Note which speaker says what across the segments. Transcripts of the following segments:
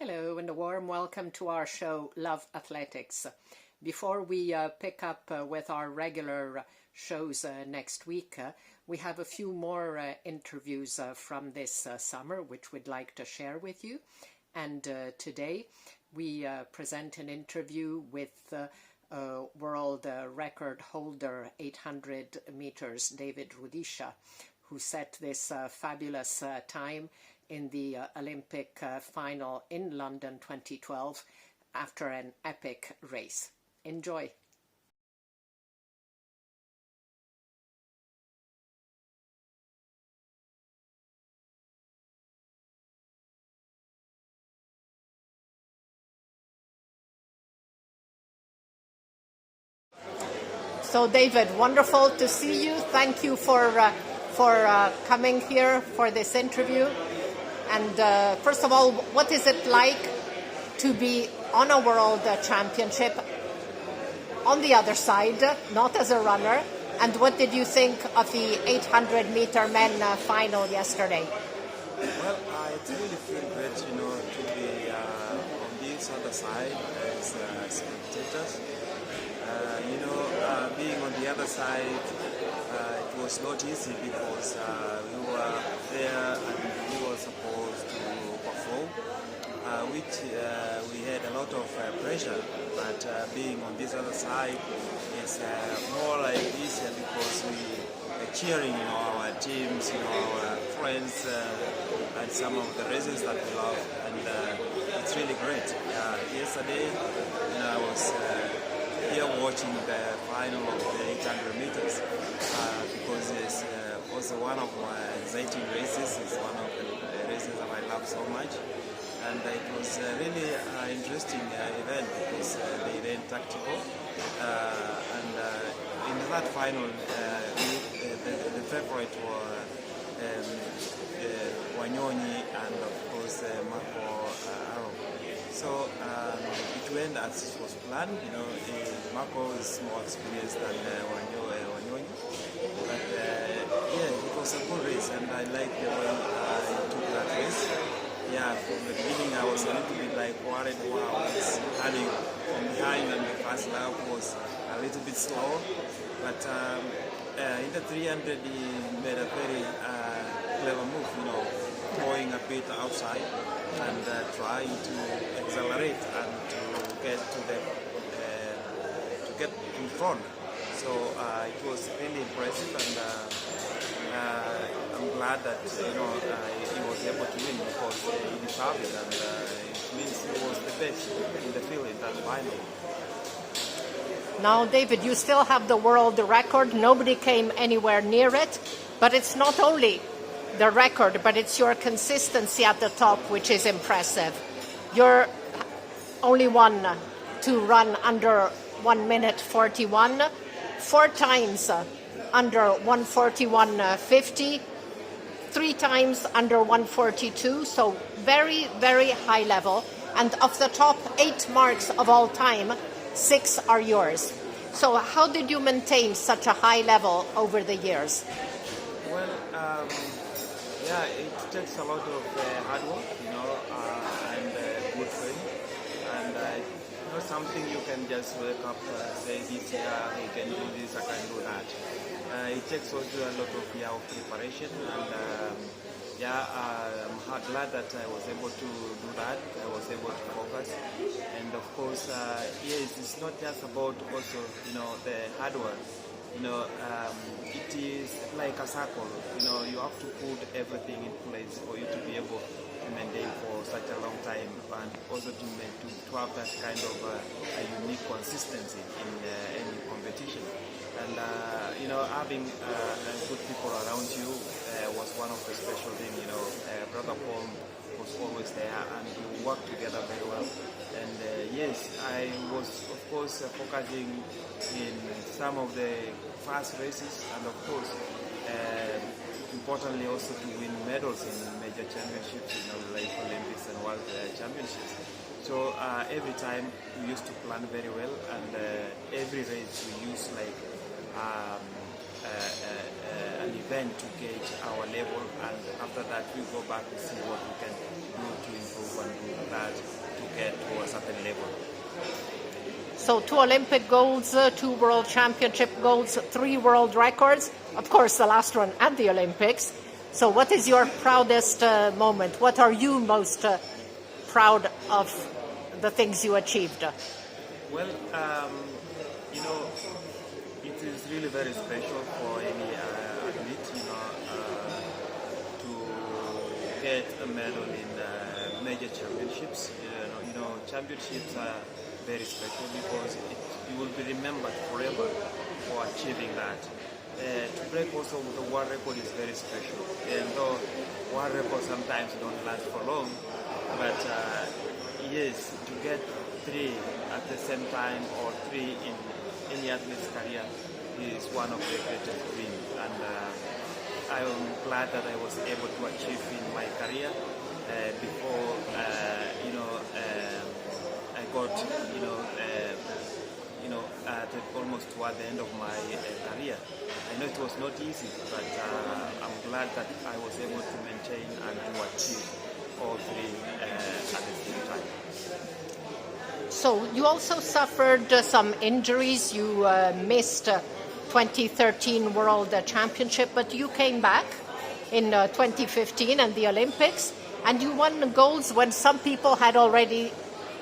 Speaker 1: Hello and a warm welcome to our show, Love Athletics. Before we pick up with our regular shows next week, we have a few more interviews from this summer which we'd like to share with you. And today we present an interview with world record holder 800 meters David Rudisha, who set this fabulous time in the Olympic final in London 2012 after an epic race. Enjoy. So David, wonderful to see you. Thank you for coming here for this interview. And first of all, what is it like to be on a world championship on the other side, not as a runner? And what did you think of the 800-meter men final yesterday?
Speaker 2: Well, I really feel great, to be on this other side as spectators. Being on the other side, it was not easy because we were there and we were supposed to perform, which we had a lot of pressure. But being on this other side is more like easier because we are cheering, our teams, our friends, and some of the races that we love, and it's really great. Yesterday, I was here watching the final of the 800 meters because it's also one of my exciting races. It's one of the races that I love so much, and it was really interesting event because the event tactical and in that final the favorite were Wanyonyi and of course Marco Aro. So it went as it was planned. Marco is more experienced than Wanyonyi, but it was a good race, and I like the way he took that race. From the beginning I was a little bit worried. Wow, it's running from behind, and the first lap was a little bit slow, but in the 300 he made a very clever move, going a bit outside and trying to accelerate and to get in front. So it was really impressive, and I'm glad that he was able to win because he deserved it, and it means he was the best in the field in that final.
Speaker 1: Now, David, you still have the world record. Nobody came anywhere near it, but it's not only the record, but it's your consistency at the top which is impressive. You're only one to run under 1 minute 41, 4 times under 1:41:50, 3 times under 1:42, so very, very high level. And of the top 8 marks of all time, 6 are yours. So how did you maintain such a high level over the years?
Speaker 2: Well, it takes a lot of hard work, and good training, and not something you can just wake up say this year I can do this, I can do that. It takes also a lot of year of preparation, and I'm glad that I was able to do that. I was able to focus, and of course, yes, it's not just about also the hard work. It is like a circle. You have to put everything in place for you to be able to maintain for such a long time, and also to have that kind of a unique consistency in any competition. And having good people around you was one of the special things. Brother Paul was always there, and we worked together very well. And yes, I was of course focusing in some of the fast races, and of course importantly also to win medals in major championships, like Olympics and World Championships. So every time we used to plan very well, and every race we used like an then to gauge our level, and after that we go back to see what we can do to improve and do that to get to a certain level.
Speaker 1: So 2 Olympic golds, 2 World Championship golds, 3 world records, of course the last one at the Olympics. So what is your proudest moment? What are you most proud of the things you achieved?
Speaker 2: Well, it is really very special for any athlete, to get a medal in major championships. Championships are very special because you will be remembered forever for achieving that. To break also the world record is very special, and though world records sometimes don't last for long, but yes, to get 3 at the same time or 3 in any athlete's career is one of the greatest dreams, and I am glad that I was able to achieve in my career before I got almost toward the end of my career. I know it was not easy, but I'm glad that I was able to maintain and to achieve all 3 at the same time.
Speaker 1: So you also suffered some injuries. You missed 2013 World Championship, but you came back in 2015 and the Olympics, and you won golds when some people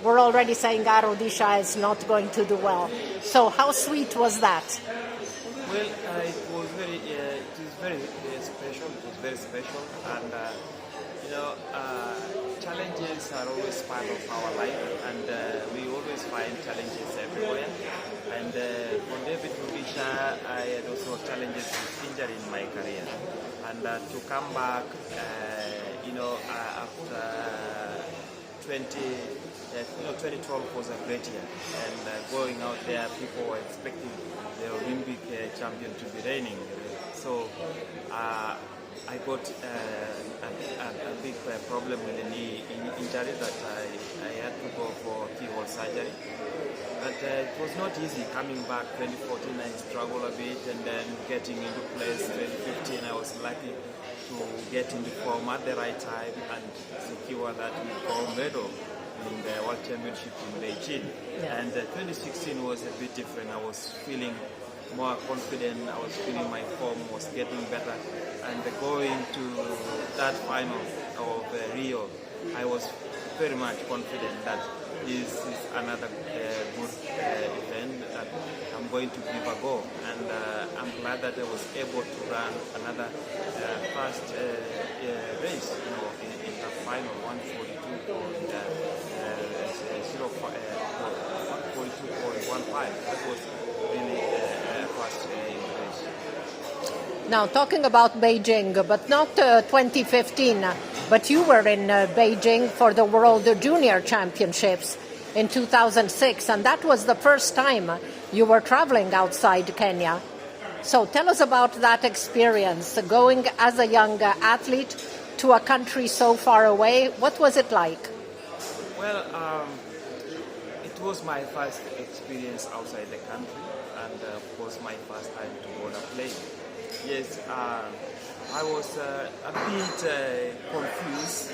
Speaker 1: were already saying Rudisha is not going to do well. So how sweet was that?
Speaker 2: Well, it was very special. It was very special, and challenges are always part of our life, and we always find challenges everywhere. And for David Rudisha, I had also challenges with injury in my career, and to come back, after 2012 was a great year, and going out there, people were expecting the Olympic champion to be reigning. So I got a big problem with the knee injury that I had to go for keyhole surgery. But it was not easy coming back. 2014 I struggled a bit, and then getting into place. 2015 I was lucky to get into form at the right time and secure that gold medal in the World Championship in Beijing.
Speaker 1: Yeah.
Speaker 2: And 2016 was a bit different. I was feeling more confident. I was feeling my form was getting better. And going to that final of Rio, I was very much confident that this is another good event that I'm going to give a go. And I'm glad that I was able to run another fast race, in the final 142.15. That was really a fast race.
Speaker 1: Now, talking about Beijing, but not 2015, but you were in Beijing for the World Junior Championships in 2006, and that was the first time you were traveling outside Kenya. So tell us about that experience, going as a young athlete to a country so far away. What was it like?
Speaker 2: Well, it was my first experience outside the country, and of course my first time to go on a plane. Yes, I was a bit confused,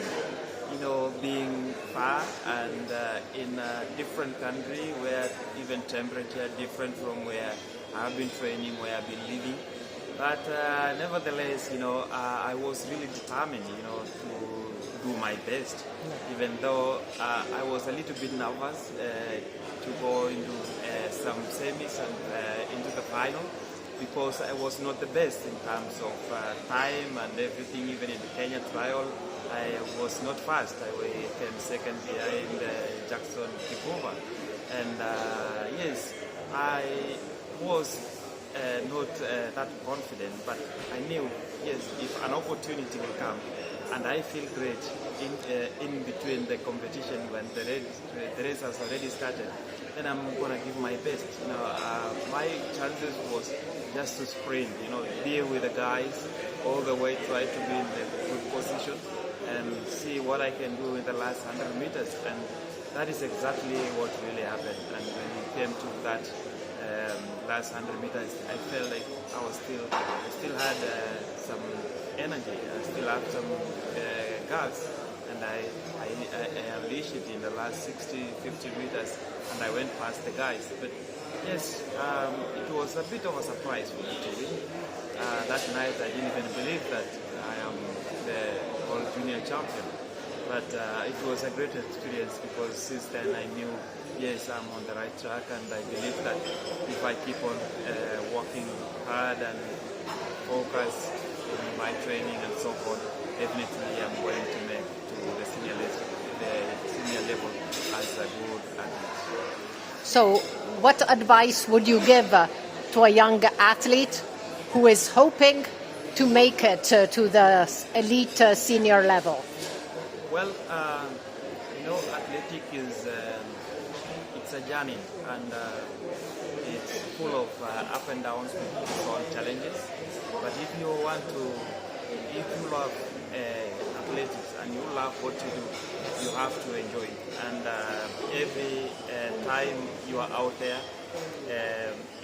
Speaker 2: being far and in a different country where even temperature different from where I've been training, where I've been living. But nevertheless, I was really determined, to do my best, even though I was a little bit nervous to go into some semis and into the final, because I was not the best in terms of time and everything. Even in the Kenya trial, I was not fast. I came second behind Jackson Kipova. And yes, I was not that confident, but I knew, yes, if an opportunity will come, and I feel great in between the competition when the race has already started, then I'm gonna give my best. My chances was just to sprint, be with the guys all the way, try to be in the good position and see what I can do in the last 100 meters. And that is exactly what really happened. And when we came to that last 100 meters, I felt like I still had some energy. I still have some gas, and I unleashed it in the last 50 meters, and I went past the guys. But yes, it was a bit of a surprise for me to win. That night, I didn't even believe that I am the world junior champion. But it was a great experience because since then I knew, yes, I'm on the right track, and I believe that if I keep on working hard and focus in my training and so forth, definitely I'm going to make to the senior level as a good athlete.
Speaker 1: So what advice would you give to a young athlete who is hoping to make it to the elite senior level?
Speaker 2: Well, athletic is it's a journey, and it's full of up and downs with its own challenges. But if you love athletics and you love what you do, you have to enjoy it. And every time you are out there,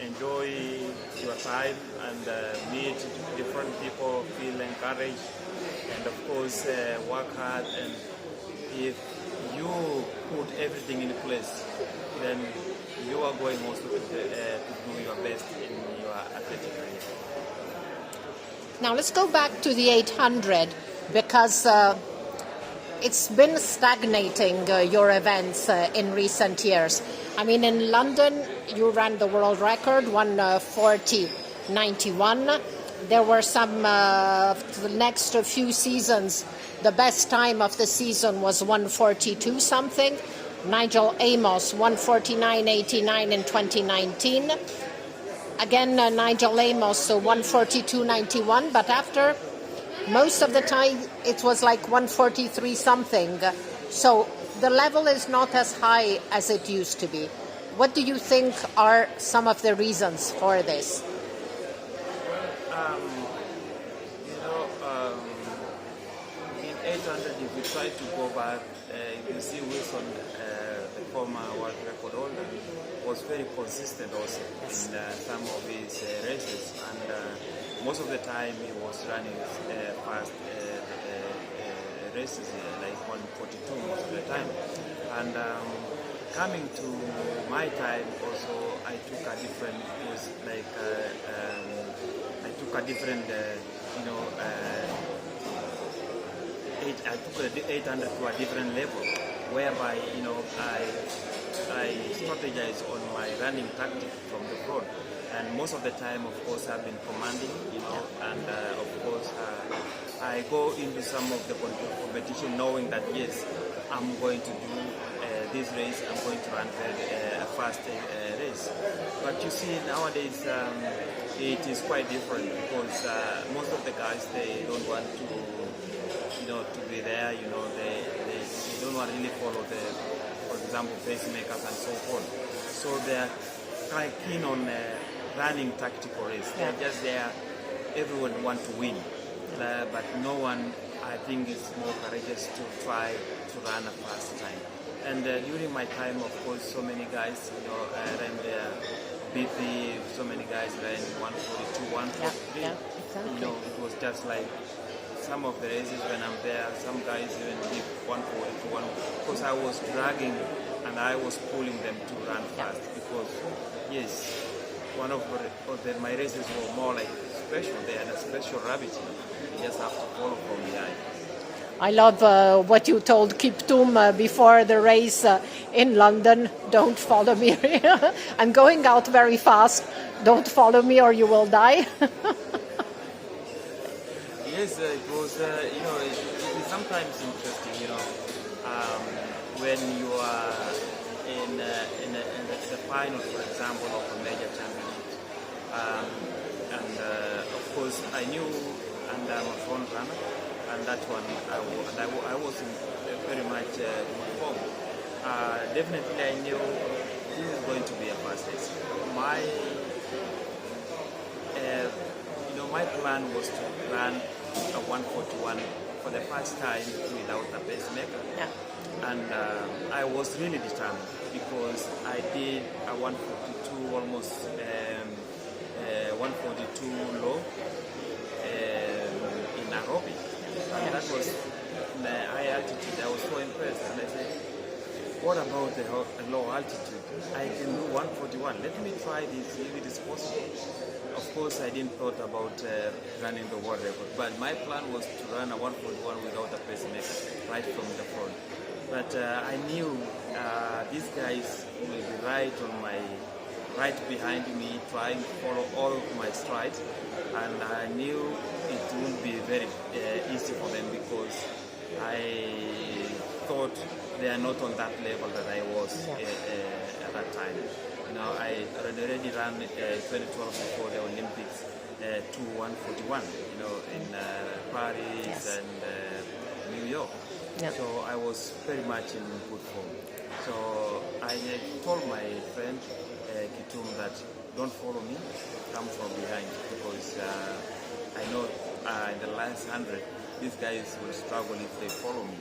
Speaker 2: enjoy your time and meet different people, feel encouraged, and of course work hard. And if you put everything in place, then you are going also to do your best in your athletic career.
Speaker 1: Now let's go back to the 800, because it's been stagnating, your events in recent years. I mean, in London, you ran the world record, 1:40.91. There were some, the next few seasons, the best time of the season was 1:42 something. Nigel Amos, 1:49.89 in 2019. Again, Nigel Amos, 1:42.91, but after most of the time it was like 1:43 something. So the level is not as high as it used to be. What do you think are some of the reasons for this?
Speaker 2: In 800, if we try to go back, you see Wilson, the former world record holder, was very consistent also in some of his races, and most of the time he was running fast races, like 1:42 most of the time. And coming to my time also, I took a different, I took the 800 to a different level, whereby I strategize on my running tactic from the front, and most of the time, of course, I've been commanding, and of course I go into some of the competition knowing that yes, I'm going to do this race, I'm going to run a fast race. But you see, nowadays it is quite different, because most of the guys, they don't want to be there, they don't want to really follow for example, pacemakers and so on. So they're quite keen on running tactical race. They're just there, everyone wants to win. But no one, I think, is more courageous to try to run a fast time. And during my time, of course, so many guys, ran their BP, so many guys ran 1:42, 1:43.
Speaker 1: Yeah, exactly.
Speaker 2: It was just like some of the races when I'm there, some guys even did 1:41, because I was dragging and I was pulling them to run fast, because yes, one of my races were more like special. They had a special rabbit. You just have to follow from behind.
Speaker 1: I love what you told Kiptum before the race in London. Don't follow me. I'm going out very fast. Don't follow me or you will die.
Speaker 2: Yes, it was, it is sometimes interesting, when you are in the final, for example, of a major championship. And of course, I knew, and I'm a front runner, and that one, I was in very much good form. Definitely, I knew this is going to be a fast race. My plan was to run a 141 for the first time without a pacemaker.
Speaker 1: Yeah.
Speaker 2: And I was really determined because I did a 142 almost 142 low in Nairobi, and that was in a high altitude. I was so impressed, and I said, what about the low altitude? I can do 141. Let me try this if it is possible. Of course, I didn't thought about running the world record, but my plan was to run a 141 without a pacemaker right from the front. But I knew these guys will be right behind me, trying to follow all of my strides, and I knew it wouldn't be very easy for them because I thought they are not on that level that I was at that time. You know, I had already ran 2012 before the Olympics to 141. You know, in Paris and New York.
Speaker 1: Yep.
Speaker 2: So I was very much in good form. So I told my friend Kitum that don't follow me, come from behind, because I know in the last 100 these guys will struggle if they follow me,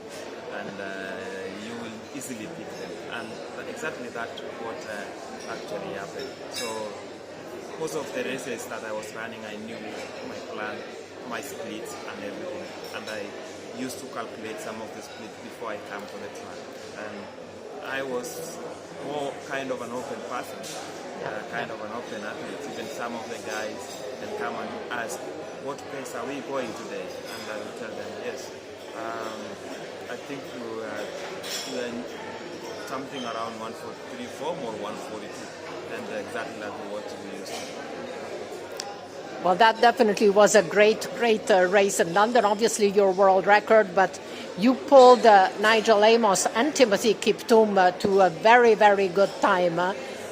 Speaker 2: and you will easily beat them. And exactly that what actually happened. So most of the races that I was running, I knew my plan, my splits and everything, and I used to calculate some of the splits before I come to the track. And I was more kind of an open person, kind of an open athlete. Even some of the guys can come and ask, what pace are we going today? And I will tell them, yes, I think we are something around 143 form or 142, and exactly like what we used to do.
Speaker 1: Well, that definitely was a great race in London. Obviously, your world record, but you pulled Nigel Amos and Timothy Kiptum to a very, very good time.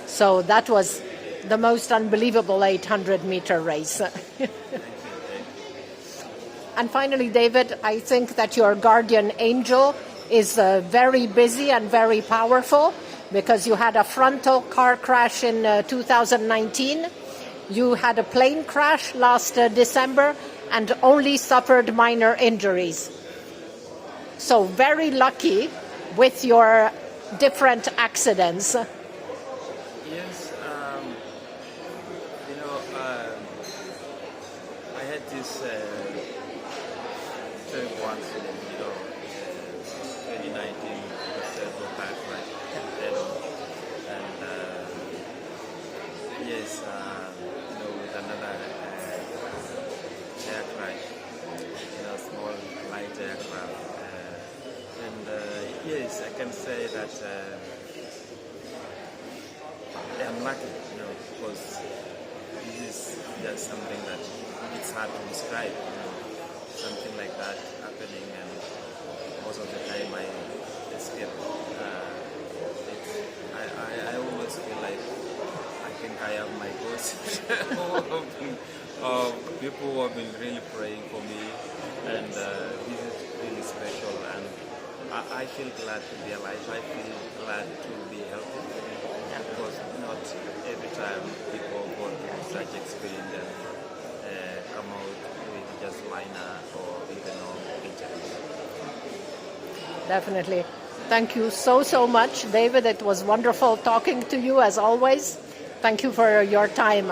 Speaker 1: So that was the most unbelievable 800-meter race. And finally, David, I think that your guardian angel is very busy and very powerful, because you had a frontal car crash in 2019. You had a plane crash last December and only suffered minor injuries. So very lucky with your different accidents.
Speaker 2: Yes, you know, I had this terrible accident, you know, 2019, cerebral car crash, and yes, you know, with another air crash, you know, small light aircraft, and yes, I can say that I'm lucky, you know, because this is just something that it's hard to describe, you know, something like that happening, and most of the time I escape. I always feel like I think I have my ghost. People who have been really praying for me, and this is really special, and I feel glad to be alive. I feel glad to be healthy, because not every time people go through such experience and come out with just minor or even no injuries.
Speaker 1: Definitely. Thank you so much, David. It was wonderful talking to you as always. Thank you for your time.